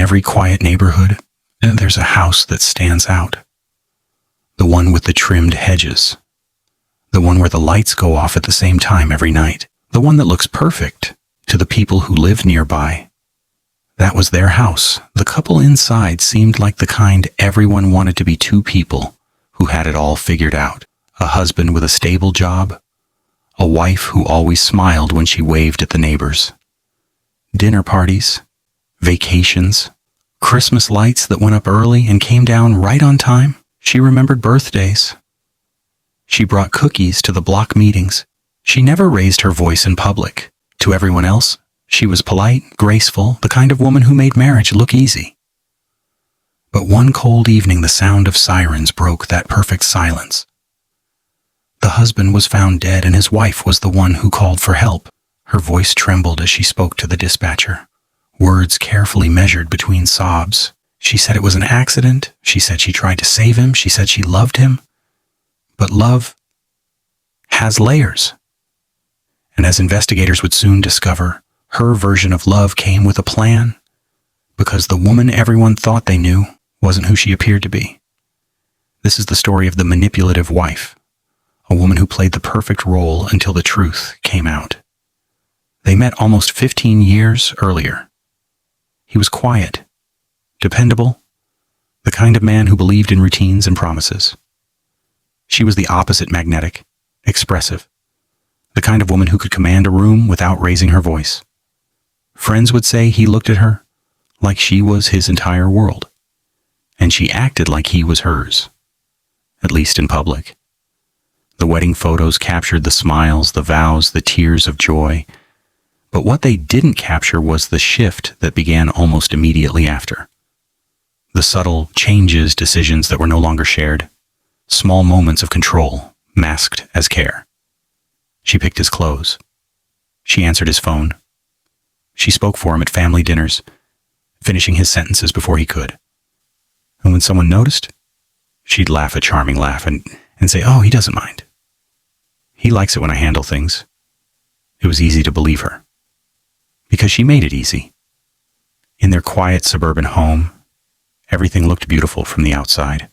every quiet neighborhood, there's a house that stands out. The one with the trimmed hedges. The one where the lights go off at the same time every night. The one that looks perfect to the people who live nearby. That was their house. The couple inside seemed like the kind everyone wanted to be, two people who had it all figured out. A husband with a stable job. A wife who always smiled when she waved at the neighbors. Dinner parties. Vacations. Christmas lights that went up early and came down right on time. She remembered birthdays. She brought cookies to the block meetings. She never raised her voice in public. To everyone else, she was polite, graceful, the kind of woman who made marriage look easy. But one cold evening, the sound of sirens broke that perfect silence. The husband was found dead, and his wife was the one who called for help. Her voice trembled as she spoke to the dispatcher, words carefully measured between sobs. She said it was an accident. She said she tried to save him. She said she loved him. But love has layers. And as investigators would soon discover, her version of love came with a plan, because the woman everyone thought they knew wasn't who she appeared to be. This is the story of the manipulative wife, a woman who played the perfect role until the truth came out. They met almost 15 years earlier. He was quiet, dependable, the kind of man who believed in routines and promises. She was the opposite, magnetic, expressive, the kind of woman who could command a room without raising her voice. Friends would say he looked at her like she was his entire world, and she acted like he was hers, at least in public. The wedding photos captured the smiles, the vows, the tears of joy, but what they didn't capture was the shift that began almost immediately after. The subtle changes, decisions that were no longer shared, small moments of control masked as care. She picked his clothes. She answered his phone. She spoke for him at family dinners, finishing his sentences before he could. And when someone noticed, she'd laugh a charming laugh and say, "Oh, he doesn't mind. He likes it when I handle things." It was easy to believe her, because she made it easy. In their quiet suburban home, everything looked beautiful from the outside.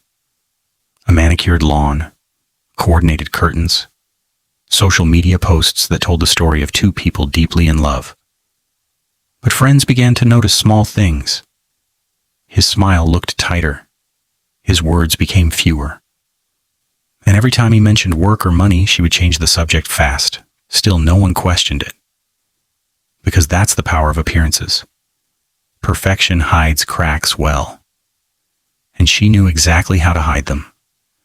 A manicured lawn, coordinated curtains, social media posts that told the story of two people deeply in love. But friends began to notice small things. His smile looked tighter. His words became fewer. And every time he mentioned work or money, she would change the subject fast. Still, no one questioned it. Because that's the power of appearances. Perfection hides cracks well. And she knew exactly how to hide them.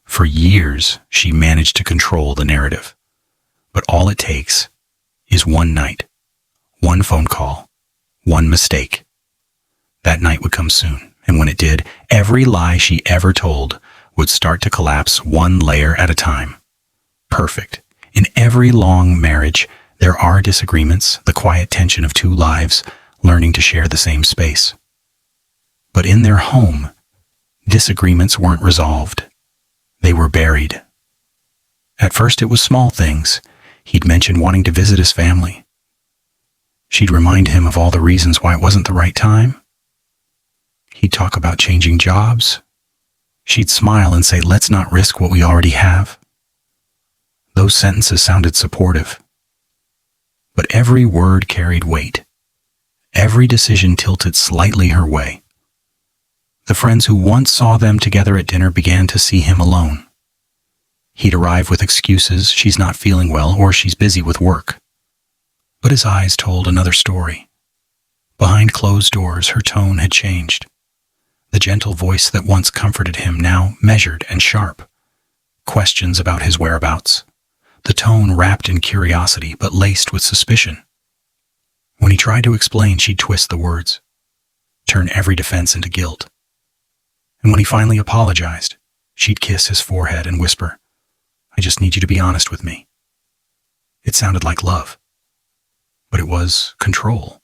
For years, she managed to control the narrative. But all it takes is one night, one phone call, one mistake. That night would come soon, and when it did, every lie she ever told would start to collapse one layer at a time. Perfect. In every long marriage, there are disagreements, the quiet tension of two lives learning to share the same space. But in their home, disagreements weren't resolved. They were buried. At first, it was small things. He'd mention wanting to visit his family. She'd remind him of all the reasons why it wasn't the right time. He'd talk about changing jobs. She'd smile and say, "Let's not risk what we already have." Those sentences sounded supportive. But every word carried weight. Every decision tilted slightly her way. The friends who once saw them together at dinner began to see him alone. He'd arrive with excuses, "She's not feeling well," or "She's busy with work." But his eyes told another story. Behind closed doors, her tone had changed. The gentle voice that once comforted him now measured and sharp. Questions about his whereabouts. The tone wrapped in curiosity but laced with suspicion. When he tried to explain, she'd twist the words, turn every defense into guilt. And when he finally apologized, she'd kiss his forehead and whisper, "I just need you to be honest with me." It sounded like love, but it was control.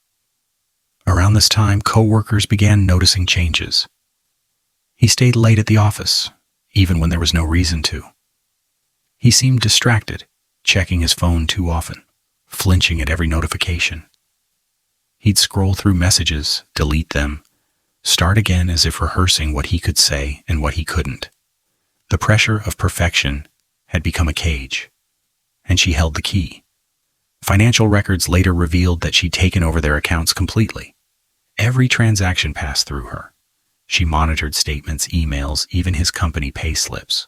Around this time, co-workers began noticing changes. He stayed late at the office, even when there was no reason to. He seemed distracted, checking his phone too often, flinching at every notification. He'd scroll through messages, delete them, Start again as if rehearsing what he could say and what he couldn't. The pressure of perfection had become a cage, and she held the key. Financial records later revealed that she'd taken over their accounts completely. Every transaction passed through her. She monitored statements, emails, even his company pay slips.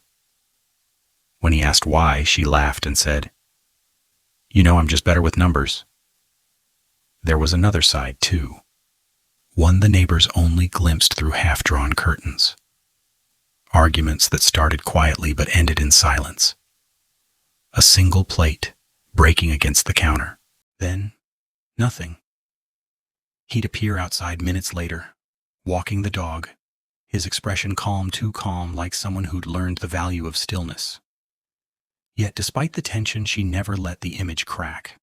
When he asked why, she laughed and said, "You know, I'm just better with numbers." There was another side, too. One the neighbors only glimpsed through half-drawn curtains. Arguments that started quietly but ended in silence. A single plate breaking against the counter. Then, nothing. He'd appear outside minutes later, walking the dog, his expression calm, too calm, like someone who'd learned the value of stillness. Yet despite the tension, she never let the image crack.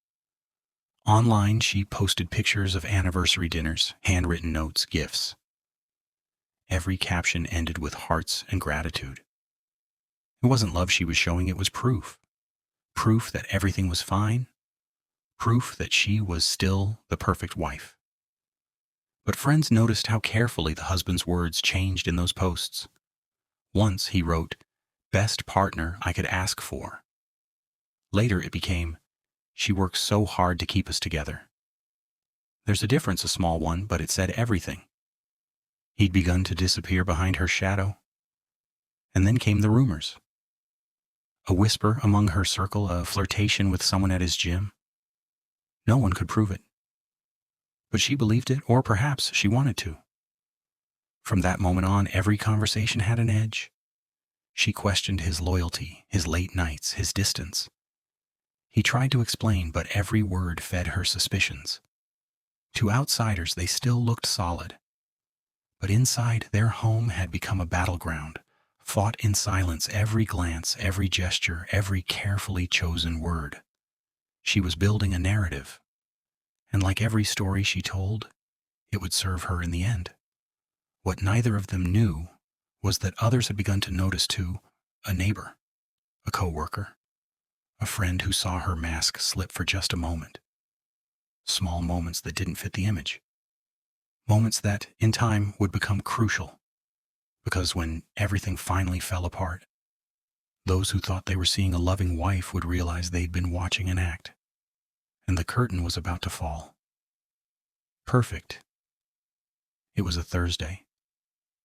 Online, she posted pictures of anniversary dinners, handwritten notes, gifts. Every caption ended with hearts and gratitude. It wasn't love she was showing, it was proof. Proof that everything was fine. Proof that she was still the perfect wife. But friends noticed how carefully the husband's words changed in those posts. Once he wrote, "Best partner I could ask for." Later it became, "She works so hard to keep us together." There's a difference, a small one, but it said everything. He'd begun to disappear behind her shadow. And then came the rumors. A whisper among her circle, a flirtation with someone at his gym. No one could prove it. But she believed it, or perhaps she wanted to. From that moment on, every conversation had an edge. She questioned his loyalty, his late nights, his distance. He tried to explain, but every word fed her suspicions. To outsiders, they still looked solid. But inside, their home had become a battleground, fought in silence, every glance, every gesture, every carefully chosen word. She was building a narrative. And like every story she told, it would serve her in the end. What neither of them knew was that others had begun to notice too, a neighbor, a co-worker, a friend who saw her mask slip for just a moment. Small moments that didn't fit the image. Moments that, in time, would become crucial. Because when everything finally fell apart, those who thought they were seeing a loving wife would realize they'd been watching an act. And the curtain was about to fall. Perfect. It was a Thursday.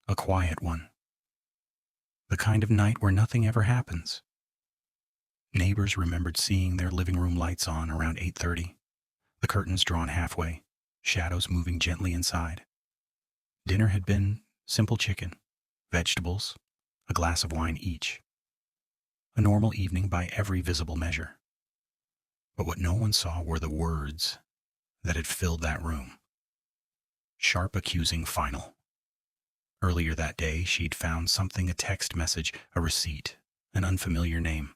A quiet one. The kind of night where nothing ever happens. Neighbors remembered seeing their living room lights on around 8:30, the curtains drawn halfway, shadows moving gently inside. Dinner had been simple chicken, vegetables, a glass of wine each. A normal evening by every visible measure. But what no one saw were the words that had filled that room. Sharp, accusing, final. Earlier that day, she'd found something, a text message, a receipt, an unfamiliar name.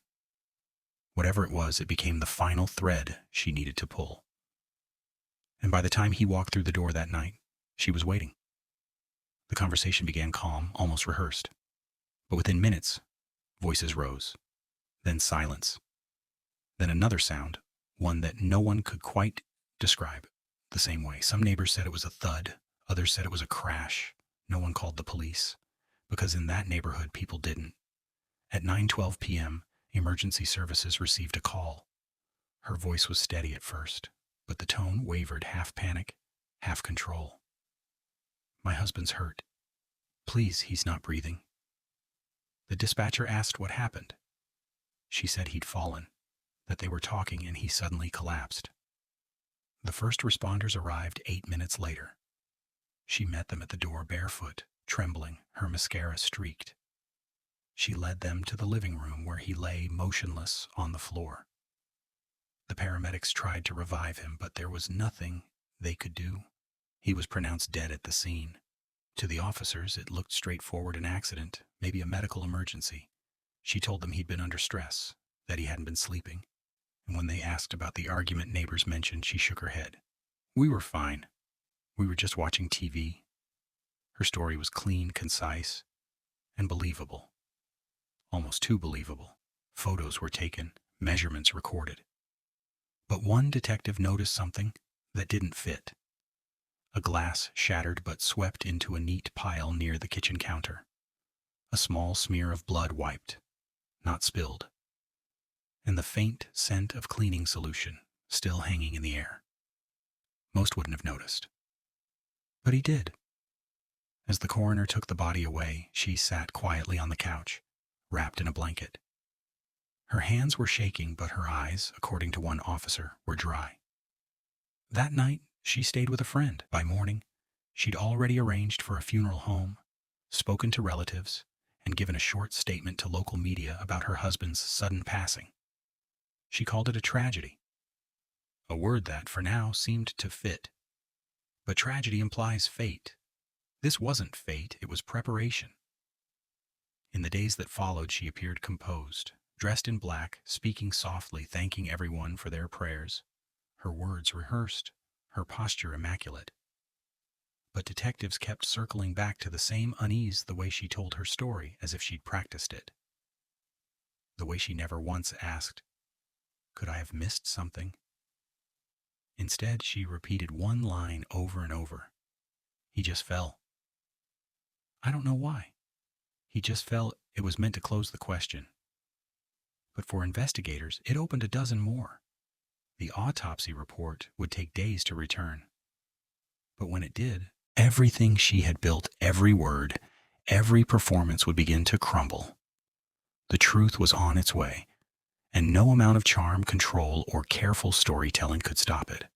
Whatever it was, it became the final thread she needed to pull. And by the time he walked through the door that night, she was waiting. The conversation began calm, almost rehearsed. But within minutes, voices rose. Then silence. Then another sound, one that no one could quite describe the same way. Some neighbors said it was a thud. Others said it was a crash. No one called the police, because in that neighborhood, people didn't. At 9:12 p.m., emergency services received a call. Her voice was steady at first, but the tone wavered, half panic, half control. "My husband's hurt. Please, he's not breathing." The dispatcher asked what happened. She said he'd fallen, that they were talking, and he suddenly collapsed. The first responders arrived 8 minutes later. She met them at the door barefoot, trembling, her mascara streaked. She led them to the living room where he lay motionless on the floor. The paramedics tried to revive him, but there was nothing they could do. He was pronounced dead at the scene. To the officers, it looked straightforward, an accident, maybe a medical emergency. She told them he'd been under stress, that he hadn't been sleeping. And when they asked about the argument neighbors mentioned, she shook her head. "We were fine. We were just watching TV." Her story was clean, concise, and believable. Almost too believable. Photos were taken, measurements recorded. But one detective noticed something that didn't fit. a glass shattered but swept into a neat pile near the kitchen counter. A small smear of blood wiped, not spilled, and the faint scent of cleaning solution still hanging in the air. Most wouldn't have noticed. But he did. As the coroner took the body away, she sat quietly on the couch, wrapped in a blanket. Her hands were shaking, but her eyes, according to one officer, were dry. That night, she stayed with a friend. By morning, she'd already arranged for a funeral home, spoken to relatives, and given a short statement to local media about her husband's sudden passing. She called it a tragedy, a word that, for now, seemed to fit. But tragedy implies fate. This wasn't fate, it was preparation. In the days that followed, she appeared composed, dressed in black, speaking softly, thanking everyone for their prayers, her words rehearsed, her posture immaculate. But detectives kept circling back to the same unease, the way she told her story, as if she'd practiced it. The way she never once asked, "Could I have missed something?" Instead, she repeated one line over and over. "He just fell." I don't know why. He just fell. It was meant to close the question. But for investigators, it opened a dozen more. The autopsy report would take days to return. But when it did, everything she had built, every word, every performance would begin to crumble. The truth was on its way, and no amount of charm, control, or careful storytelling could stop it.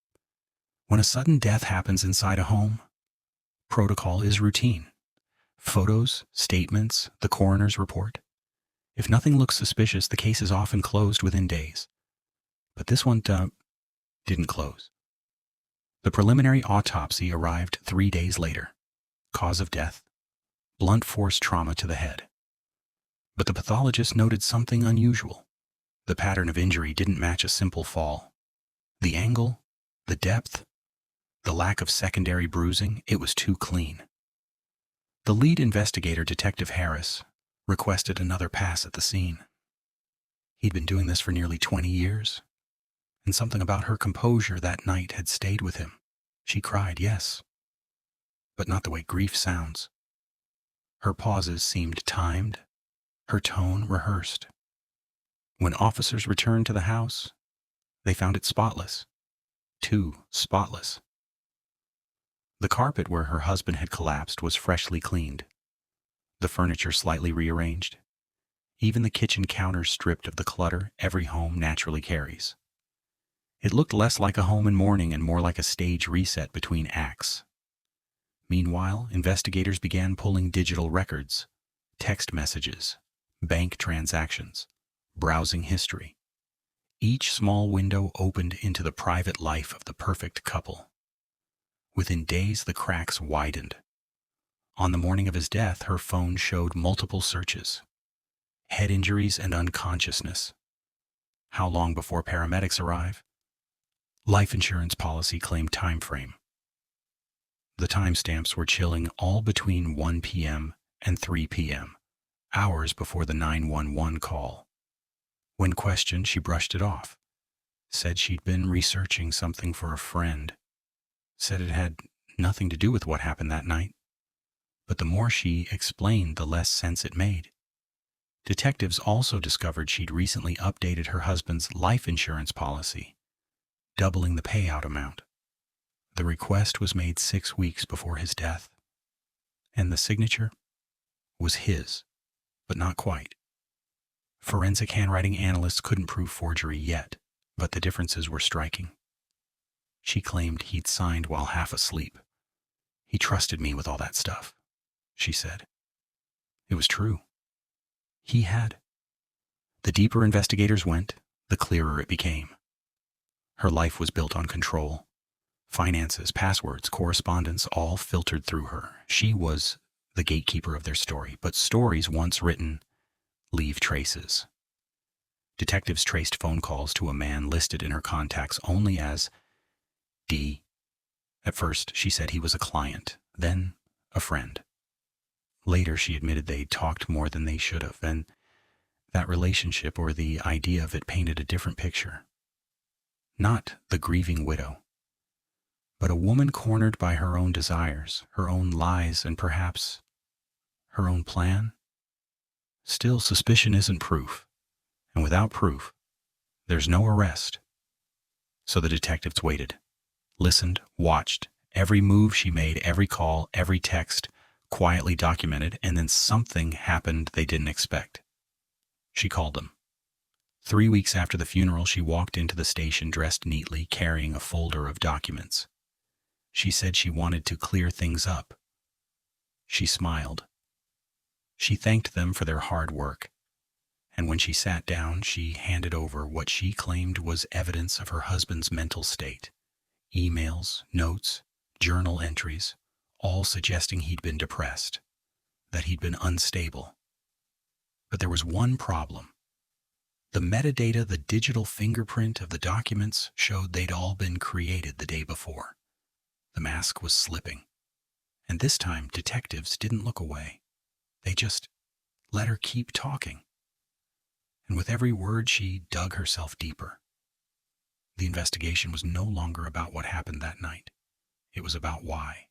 When a sudden death happens inside a home, protocol is routine. Photos, statements, the coroner's report. If nothing looks suspicious, the case is often closed within days. But this one didn't close. The preliminary autopsy arrived 3 days later. Cause of death: blunt force trauma to the head. But the pathologist noted something unusual. The pattern of injury didn't match a simple fall. The angle, the depth, the lack of secondary bruising, it was too clean. The lead investigator, Detective Harris, requested another pass at the scene. He'd been doing this for nearly 20 years, and something about her composure that night had stayed with him. She cried, yes, but not the way grief sounds. Her pauses seemed timed, her tone rehearsed. When officers returned to the house, they found it spotless. Too spotless. The carpet where her husband had collapsed was freshly cleaned, the furniture slightly rearranged, even the kitchen counter stripped of the clutter every home naturally carries. It looked less like a home in mourning and more like a stage reset between acts. Meanwhile, investigators began pulling digital records, text messages, bank transactions, browsing history. Each small window opened into the private life of the perfect couple. Within days, the cracks widened. On the morning of his death, her phone showed multiple searches: head injuries and unconsciousness. How long before paramedics arrive? Life insurance policy claimed time frame. The timestamps were chilling, all between 1 p.m. and 3 p.m., hours before the 911 call. When questioned, she brushed it off, said she'd been researching something for a friend, said it had nothing to do with what happened that night. But the more she explained, the less sense it made. Detectives also discovered she'd recently updated her husband's life insurance policy, doubling the payout amount. The request was made 6 weeks before his death, and the signature was his, but not quite. Forensic handwriting analysts couldn't prove forgery yet, but the differences were striking. She claimed he'd signed while half asleep. "He trusted me with all that stuff," she said. It was true. He had. The deeper investigators went, the clearer it became. Her life was built on control. Finances, passwords, correspondence, all filtered through her. She was the gatekeeper of their story, but stories once written leave traces. Detectives traced phone calls to a man listed in her contacts only as D. At first, she said he was a client, then a friend. Later, she admitted they'd talked more than they should have, and that relationship, or the idea of it, painted a different picture. Not the grieving widow, But a woman cornered by her own desires, her own lies, and perhaps her own plan? Still, suspicion isn't proof, and without proof, there's no arrest. So the detectives waited, listened, watched, every move she made, every call, every text, quietly documented, and then something happened they didn't expect. She called them. 3 weeks after the funeral, she walked into the station dressed neatly, carrying a folder of documents. She said she wanted to clear things up. She smiled. She thanked them for their hard work, and when she sat down, she handed over what she claimed was evidence of her husband's mental state. Emails, notes, journal entries, all suggesting he'd been depressed, that he'd been unstable. But there was one problem. The metadata, the digital fingerprint of the documents, showed they'd all been created the day before. The mask was slipping. And this time, detectives didn't look away. They just let her keep talking. And with every word, she dug herself deeper. The investigation was no longer about what happened that night. It was about why.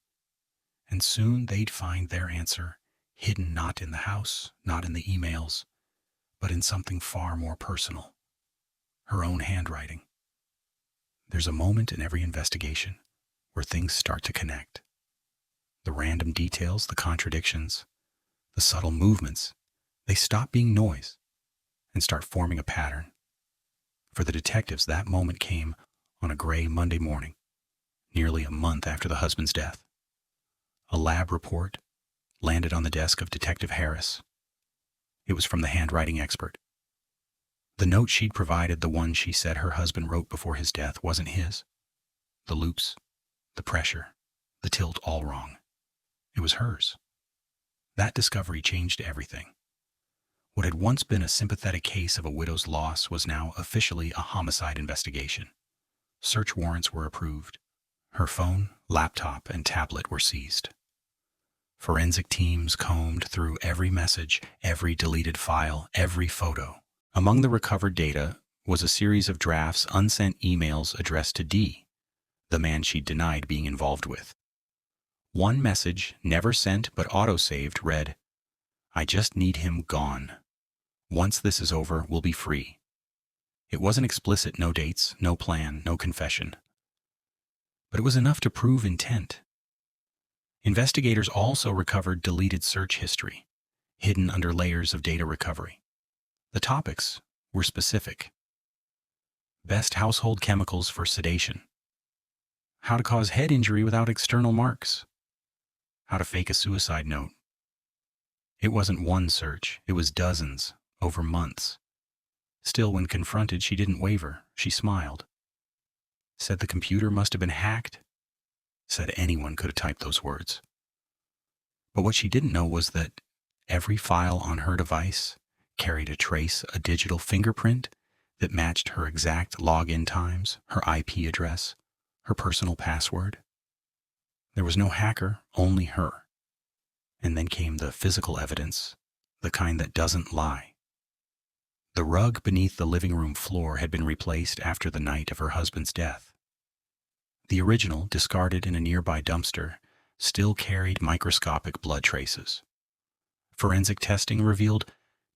And soon they'd find their answer, hidden not in the house, not in the emails, but in something far more personal. Her own handwriting. There's a moment in every investigation where things start to connect. The random details, the contradictions, the subtle movements, they stop being noise and start forming a pattern. For the detectives, that moment came on a gray Monday morning, nearly a month after the husband's death. A lab report landed on the desk of Detective Harris. It was from the handwriting expert. The note she'd provided, the one she said her husband wrote before his death, wasn't his. The loops, the pressure, the tilt, all wrong. It was hers. That discovery changed everything. What had once been a sympathetic case of a widow's loss was now officially a homicide investigation. Search warrants were approved. Her phone, laptop, and tablet were seized. Forensic teams combed through every message, every deleted file, every photo. Among the recovered data was a series of drafts, unsent emails addressed to D, the man she'd denied being involved with. One message, never sent but auto-saved, read, "I just need him gone. Once this is over, we'll be free." It wasn't explicit, no dates, no plan, no confession. But it was enough to prove intent. Investigators also recovered deleted search history, hidden under layers of data recovery. The topics were specific. Best household chemicals for sedation. How to cause head injury without external marks. How to fake a suicide note. It wasn't one search, it was dozens, over months. Still, when confronted, she didn't waver. She smiled. Said the computer must have been hacked. Said anyone could have typed those words. But what she didn't know was that every file on her device carried a trace, a digital fingerprint that matched her exact login times, her IP address, her personal password. There was no hacker, only her. And then came the physical evidence, the kind that doesn't lie. The rug beneath the living room floor had been replaced after the night of her husband's death. The original, discarded in a nearby dumpster, still carried microscopic blood traces. Forensic testing revealed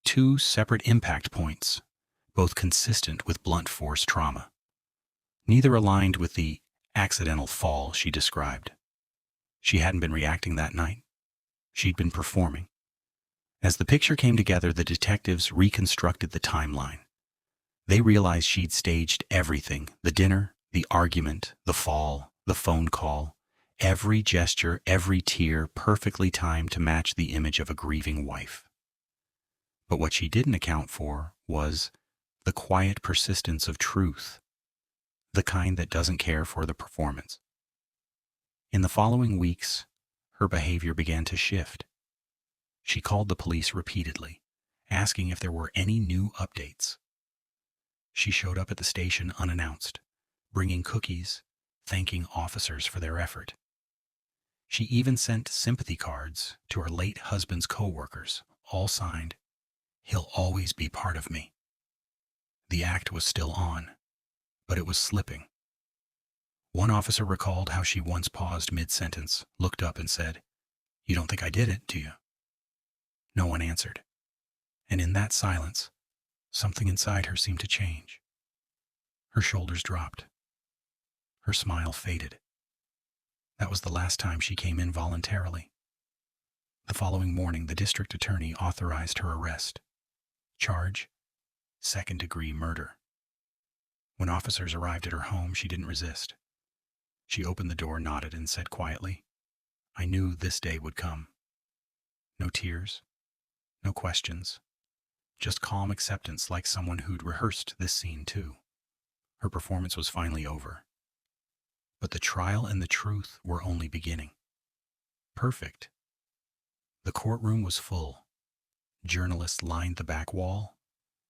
2 separate impact points, both consistent with blunt force trauma. Neither aligned with the accidental fall she described. She hadn't been reacting that night. She'd been performing. As the picture came together, the detectives reconstructed the timeline. They realized she'd staged everything: the dinner, the argument, the fall, the phone call, every gesture, every tear perfectly timed to match the image of a grieving wife. But what she didn't account for was the quiet persistence of truth, the kind that doesn't care for the performance. In the following weeks, her behavior began to shift. She called the police repeatedly, asking if there were any new updates. She showed up at the station unannounced, bringing cookies, thanking officers for their effort. She even sent sympathy cards to her late husband's co-workers, all signed, "He'll always be part of me." The act was still on, but it was slipping. One officer recalled how she once paused mid-sentence, looked up and said, "You don't think I did it, do you?" No one answered. And in that silence, something inside her seemed to change. Her shoulders dropped. Her smile faded. That was the last time she came in voluntarily. The following morning, the district attorney authorized her arrest. Charge: second-degree murder. When officers arrived at her home, she didn't resist. She opened the door, nodded, and said quietly, "I knew this day would come." No tears, no questions, just calm acceptance, like someone who'd rehearsed this scene too. Her performance was finally over. But the trial and the truth were only beginning. Perfect. The courtroom was full. Journalists lined the back wall.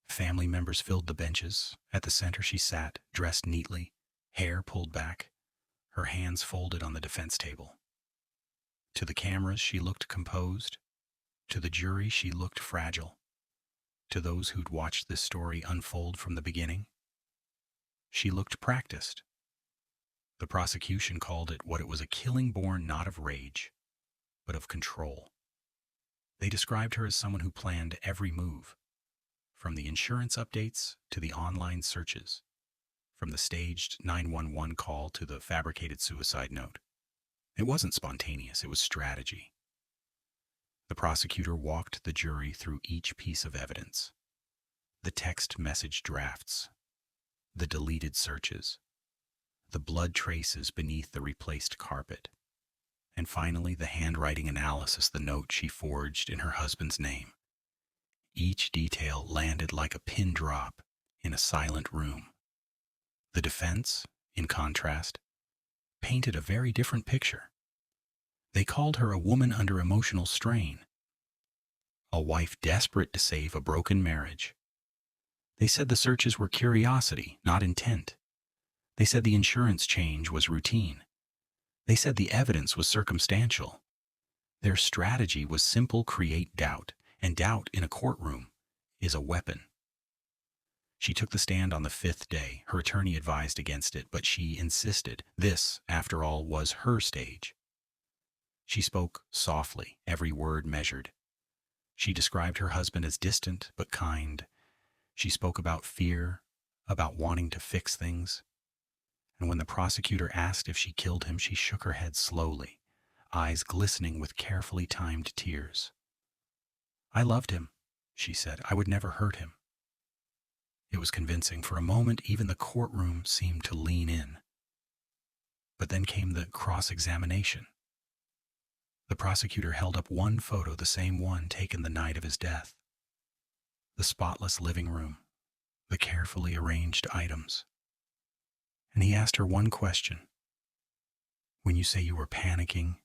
Family members filled the benches. At the center she sat, dressed neatly, hair pulled back, her hands folded on the defense table. To the cameras, she looked composed. To the jury, she looked fragile. To those who'd watched this story unfold from the beginning, she looked practiced. The prosecution called it what it was: a killing born not of rage, but of control. They described her as someone who planned every move, from the insurance updates to the online searches, from the staged 911 call to the fabricated suicide note. It wasn't spontaneous, it was strategy. The prosecutor walked the jury through each piece of evidence: the text message drafts, the deleted searches, the blood traces beneath the replaced carpet, and finally the handwriting analysis, the note she forged in her husband's name. Each detail landed like a pin drop in a silent room. The defense, in contrast, painted a very different picture. They called her a woman under emotional strain, a wife desperate to save a broken marriage. They said the searches were curiosity, not intent. They said the insurance change was routine. They said the evidence was circumstantial. Their strategy was simple: create doubt, and doubt in a courtroom is a weapon. She took the stand on the 5th day. Her attorney advised against it, but she insisted. This, after all, was her stage. She spoke softly, every word measured. She described her husband as distant but kind. She spoke about fear, about wanting to fix things. And when the prosecutor asked if she killed him, she shook her head slowly, eyes glistening with carefully timed tears. "I loved him," she said. "I would never hurt him." It was convincing. For a moment, even the courtroom seemed to lean in. But then came the cross-examination. The prosecutor held up one photo, the same one taken the night of his death. The spotless living room, the carefully arranged items. And he asked her one question. "When you say you were panicking,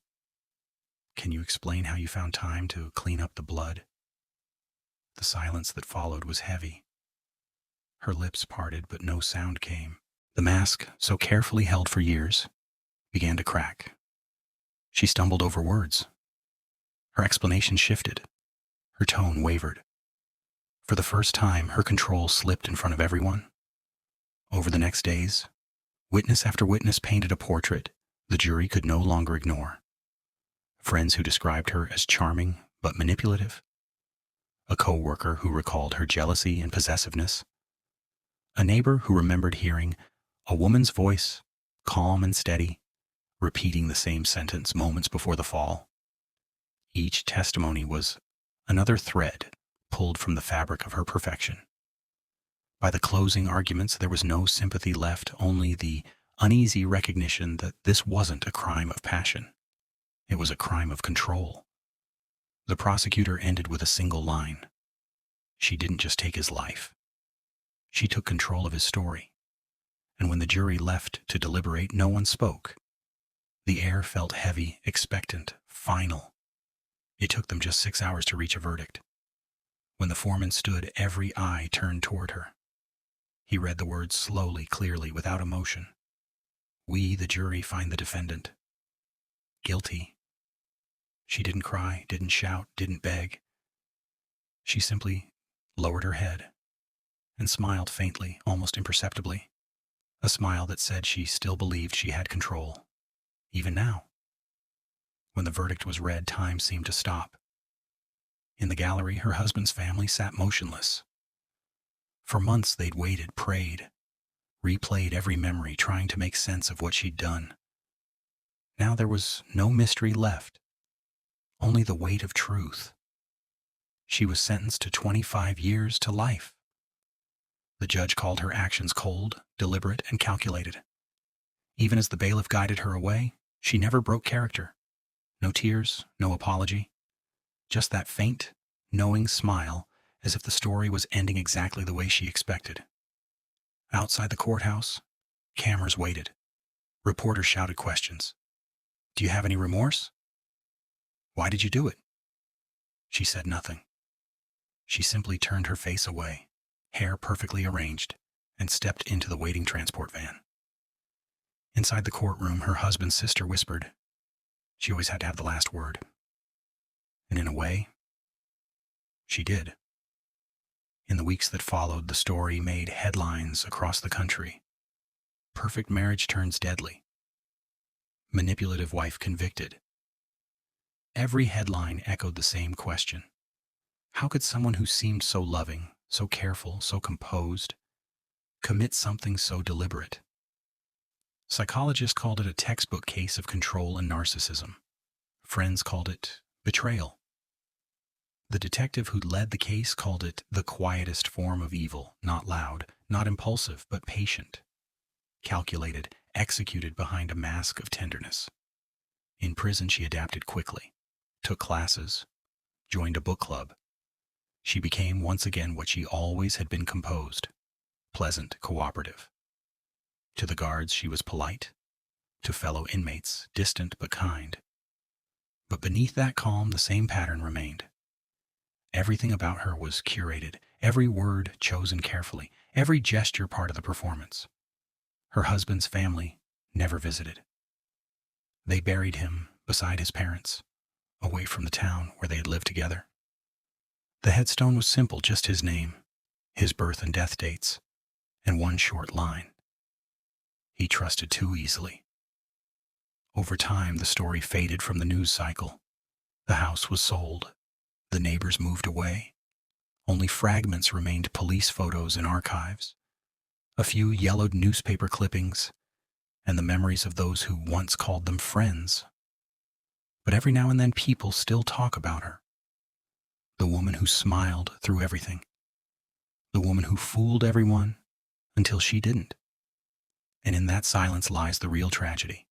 can you explain how you found time to clean up the blood?" The silence that followed was heavy. Her lips parted, but no sound came. The mask, so carefully held for years, began to crack. She stumbled over words. Her explanation shifted. Her tone wavered. For the first time, her control slipped in front of everyone. Over the next days, witness after witness painted a portrait the jury could no longer ignore. Friends who described her as charming but manipulative. A co-worker who recalled her jealousy and possessiveness. A neighbor who remembered hearing a woman's voice, calm and steady, repeating the same sentence moments before the fall. Each testimony was another thread pulled from the fabric of her perfection. By the closing arguments, there was no sympathy left, only the uneasy recognition that this wasn't a crime of passion. It was a crime of control. The prosecutor ended with a single line. She didn't just take his life. She took control of his story. And when the jury left to deliberate, no one spoke. The air felt heavy, expectant, final. It took them just 6 hours to reach a verdict. When the foreman stood, every eye turned toward her. He read the words slowly, clearly, without emotion. "We, the jury, find the defendant guilty." She didn't cry, didn't shout, didn't beg. She simply lowered her head and smiled faintly, almost imperceptibly. a smile that said she still believed she had control, even now. When the verdict was read, time seemed to stop. In the gallery, her husband's family sat motionless. For months they'd waited, prayed, replayed every memory, trying to make sense of what she'd done. Now there was no mystery left, only the weight of truth. She was sentenced to 25 years to life. The judge called her actions cold, deliberate, and calculated. Even as the bailiff guided her away, she never broke character. No tears, no apology. Just that faint, knowing smile, as if the story was ending exactly the way she expected. Outside the courthouse, cameras waited. Reporters shouted questions. "Do you have any remorse? Why did you do it?" She said nothing. She simply turned her face away, hair perfectly arranged, and stepped into the waiting transport van. Inside the courtroom, her husband's sister whispered, she always had to have the last word. And in a way, she did. In the weeks that followed, the story made headlines across the country. Perfect marriage turns deadly. Manipulative wife convicted. Every headline echoed the same question. How could someone who seemed so loving, so careful, so composed, commit something so deliberate? Psychologists called it a textbook case of control and narcissism. Friends called it betrayal. The detective who led the case called it the quietest form of evil, not loud, not impulsive, but patient, calculated, executed behind a mask of tenderness. In prison, she adapted quickly, took classes, joined a book club. She became once again what she always had been: composed, pleasant, cooperative. To the guards, she was polite. To fellow inmates, distant but kind. But beneath that calm, the same pattern remained. Everything about her was curated, every word chosen carefully, every gesture part of the performance. Her husband's family never visited. They buried him beside his parents, away from the town where they had lived together. The headstone was simple, just his name, his birth and death dates, and one short line. He trusted too easily. Over time, the story faded from the news cycle. The house was sold. The neighbors moved away. Only fragments remained: police photos and archives, a few yellowed newspaper clippings, and the memories of those who once called them friends. But every now and then people still talk about her. The woman who smiled through everything. The woman who fooled everyone until she didn't. And in that silence lies the real tragedy.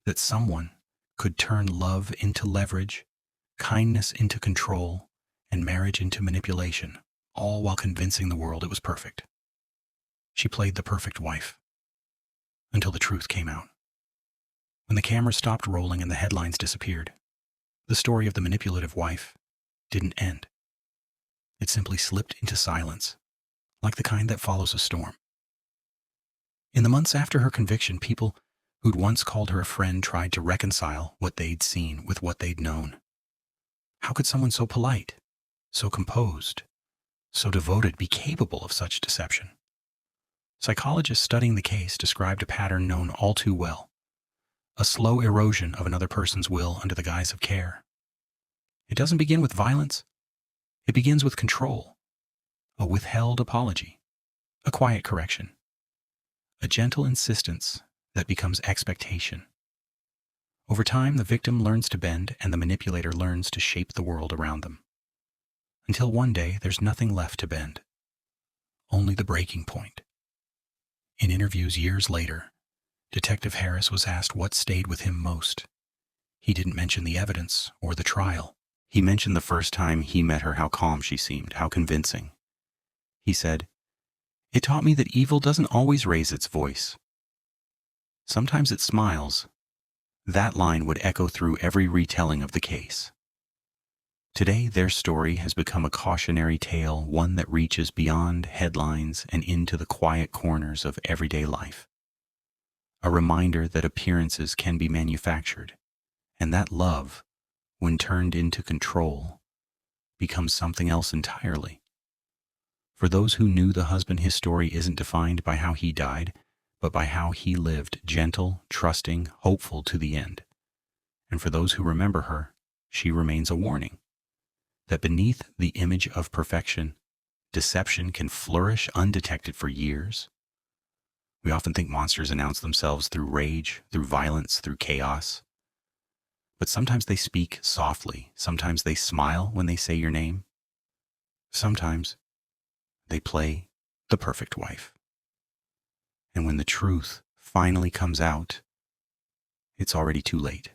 That someone could turn love into leverage, kindness into control, and marriage into manipulation, all while convincing the world it was perfect. She played the perfect wife. Until the truth came out. When the camera stopped rolling and the headlines disappeared, the story of the manipulative wife didn't end. It simply slipped into silence, like the kind that follows a storm. In the months after her conviction, people who'd once called her a friend tried to reconcile what they'd seen with what they'd known. How could someone so polite, so composed, so devoted be capable of such deception? Psychologists studying the case described a pattern known all too well: a slow erosion of another person's will under the guise of care. It doesn't begin with violence. It begins with control, a withheld apology, a quiet correction, a gentle insistence that becomes expectation. Over time, the victim learns to bend and the manipulator learns to shape the world around them. Until one day, there's nothing left to bend, only the breaking point. In interviews years later, Detective Harris was asked what stayed with him most. He didn't mention the evidence or the trial. He mentioned the first time he met her, how calm she seemed, how convincing. He said, "It taught me that evil doesn't always raise its voice. Sometimes it smiles." That line would echo through every retelling of the case. Today, their story has become a cautionary tale, one that reaches beyond headlines and into the quiet corners of everyday life. A reminder that appearances can be manufactured, and that love, when turned into control, becomes something else entirely. For those who knew the husband, his story isn't defined by how he died, but by how he lived, gentle, trusting, hopeful to the end. And for those who remember her, she remains a warning that beneath the image of perfection, deception can flourish undetected for years. We often think monsters announce themselves through rage, through violence, through chaos. But sometimes they speak softly. Sometimes they smile when they say your name. Sometimes they play the perfect wife. And when the truth finally comes out, it's already too late.